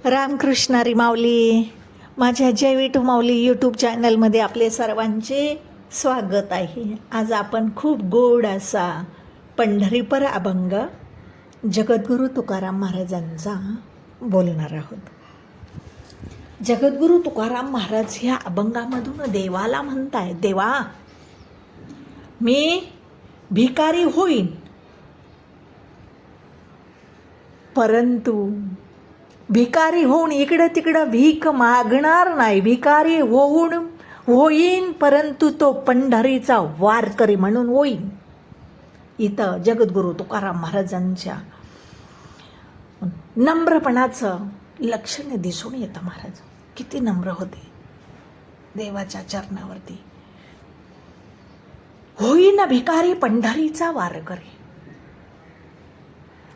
रामकृष्ण हरी माऊली. माझ्या जय विठू माऊली यूट्यूब चॅनलमध्ये आपले सर्वांचे स्वागत आहे. आज आपण खूप गोड असा पंढरीपर अभंग जगद्गुरू तुकाराम महाराजांचा बोलणार आहोत. जगद्गुरू तुकाराम महाराज ह्या अभंगामधून देवाला म्हणताय, देवा मी भिकारी होईन, परंतु भिकारी होऊन इकडं तिकडं भीक मागणार नाही. भिकारी होईन परंतु तो पंढरीचा वारकरी म्हणून होईन. इथं जगद्गुरू तुकाराम महाराजांच्या नम्रपणाचं लक्षण दिसून येतं. महाराज किती नम्र होते देवाच्या चरणावरती. होईन भिकारी पंढरीचा वारकरी,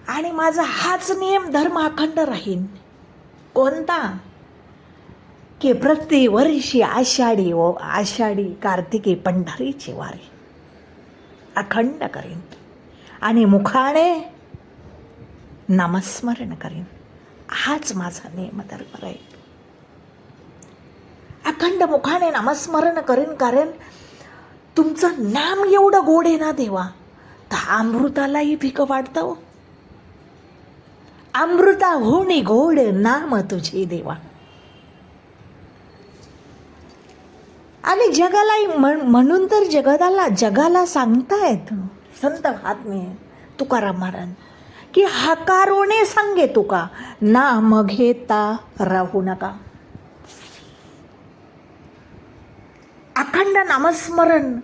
आणि माझा हाच नियम धर्म अखंड राहीन. कोणता? की प्रतिवर्षी आषाढी कार्तिकी पंढरीची वारी अखंड करीन, आणि मुखाने नामस्मरण करीन. हाच माझा नियम धर्म राहील. अखंड मुखाने नामस्मरण करीन, कारण तुमचं नाम एवढं गोड आहे ना देवा, तर अमृतालाही फिकं वाटतं. अमृताहून गोड नाम तुझे देवा. आणि जगालाही म्हणून तर जगाला सांगतायत संत महात्मे तुकाराम महाराज की हकारोने सांगे तुका, नाम घेता राहू नका. अखंड नामस्मरण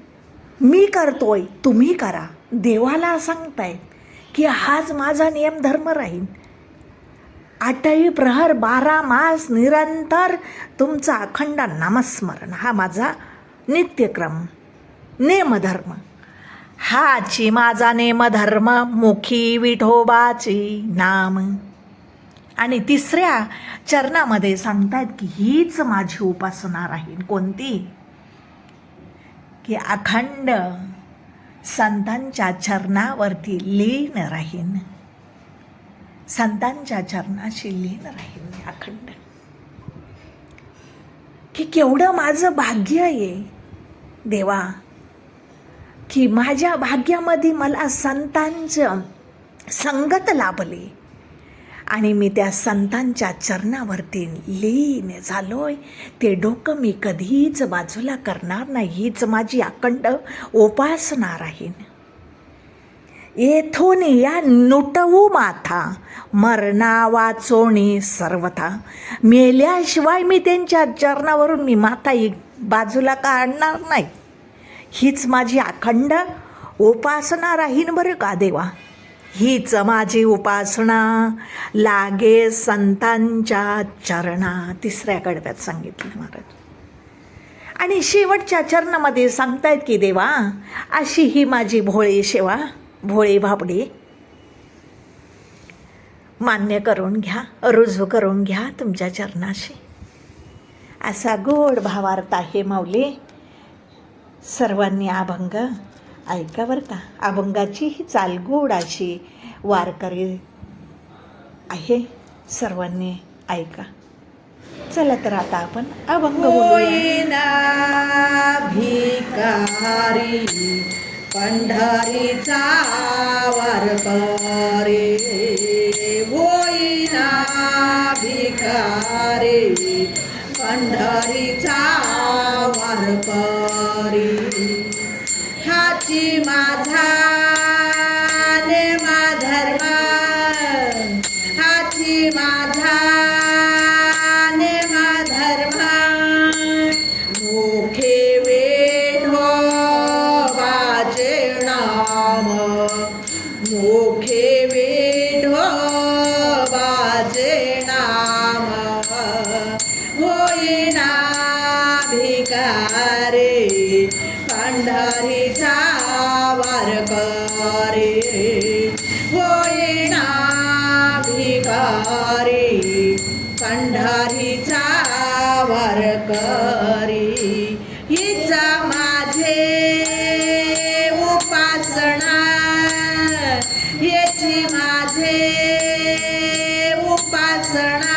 मी करतोय, तुम्ही करा. देवाला सांगताय की हाच माझा नियम धर्म राहील. 8ही प्रहर 12 मास निरंतर तुमचा अखंड नामस्मरण हा माझा नित्यक्रम नेमधर्म. हाची माझा नेमधर्म, मुखी विठोबाची नाम. आणि तिसऱ्या चरणामध्ये सांगतात की हीच माझी उपासना राहील. कोणती? की अखंड संतांच्या चरणावरती लीन राहीन. संतांच्या चरणाशी लीन राहीन मी अखंड. की केवढं माझं भाग्य आहे देवा, की माझ्या भाग्यामध्ये मला संतांचं संगत लाभली, आणि मी त्या संतांच्या चरणावरती लीन झालोय. ते डोकं मी कधीच बाजूला करणार नाही. हीच माझी अखंड उपासना राहीन. येथून या नुटवू माथा, मरणा वाचोणी सर्वथा. मेल्याशिवाय मी त्यांच्या चरणावरून मी माथा बाजूला काढणार नाही. हीच माझी अखंड उपासना राहीन बरं का देवा. हीच माझी उपासना लागे संतांच्या चरणा. तिसऱ्या कडव्यात सांगितलं महाराज. आणि शेवटच्या चरणामध्ये सांगतायत की देवा अशी ही माझी भोळी सेवा, भोळे भाबडे मान्य करून घ्या, रुजू करून घ्या तुमच्या चरणाशी. असा गोड भावार्थ आहे माऊली. सर्वांनी अभंग ऐका बरं का. अभंगाची ही चाल गोड अशी वारकरी आहे. सर्वांनी ऐका. चला तर आता आपण अभंग बोलूया. भिकारी पंढरीचा वारकरी, होईना भिकारी पंढरीचा वारकरी. हाची माझा नेमधर्म, हाची माझा नेमधर्म. मुखे मुखे विठोबाचे नाम, होईना भिकारी पंढरीचा वारकरी, होईना भिकारी पंढरीचा वारकरी. हीच माझे उपासना, याची माझे उपासना.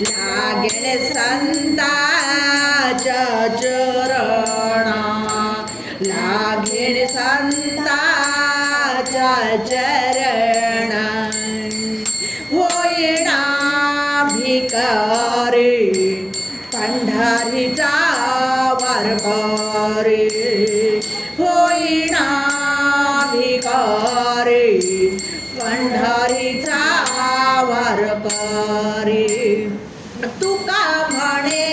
लागेल संताच्या चरणा लागेल संताच्या चरणा होईना भिकारी पंढरीचा वारकरी होईना भिकारी पंढरीचा वारकरी तुका म्हणे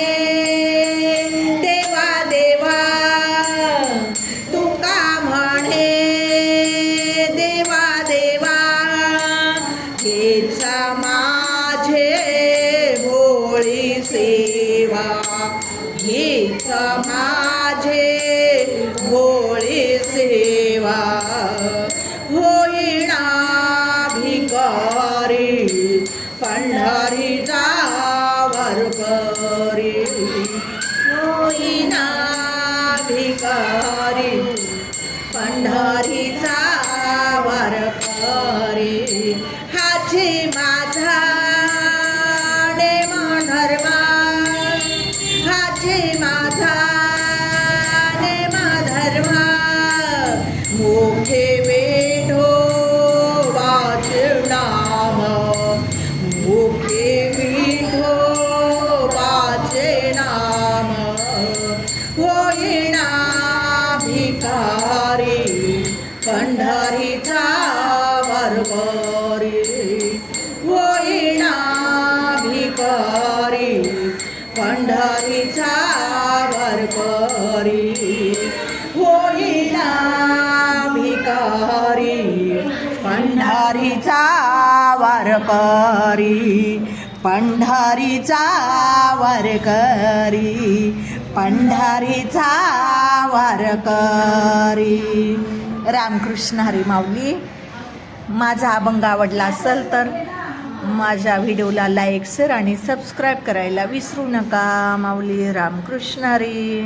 देवा देवा तुका म्हणे देवा देवा हेच माझे भोळी सेवा हेच माझे भोळी सेवा होईना भिकारी पंढरीचा वारकरी होईना भिकारी पंढरीचा वारकरी हाची माझा नेम धर्मा हाची माझा नेम धर्मा मोठे विठोबाचे नाम मोठे विठोबाचे नाम होईना भिकारी पंढरीचा वारकरी होईना भिकारी पंढरीचा वारकरी होईना भिकारी पंढरीचा वारकरी पंढरीचा वारकरी पंढरीचा वारकरी. रामकृष्ण हरी माऊली. माझा अभंग आवडला असेल तर माझ्या व्हिडिओला लाईक शेअर आणि सबस्क्राईब करायला विसरू नका. माऊली. रामकृष्ण हरी.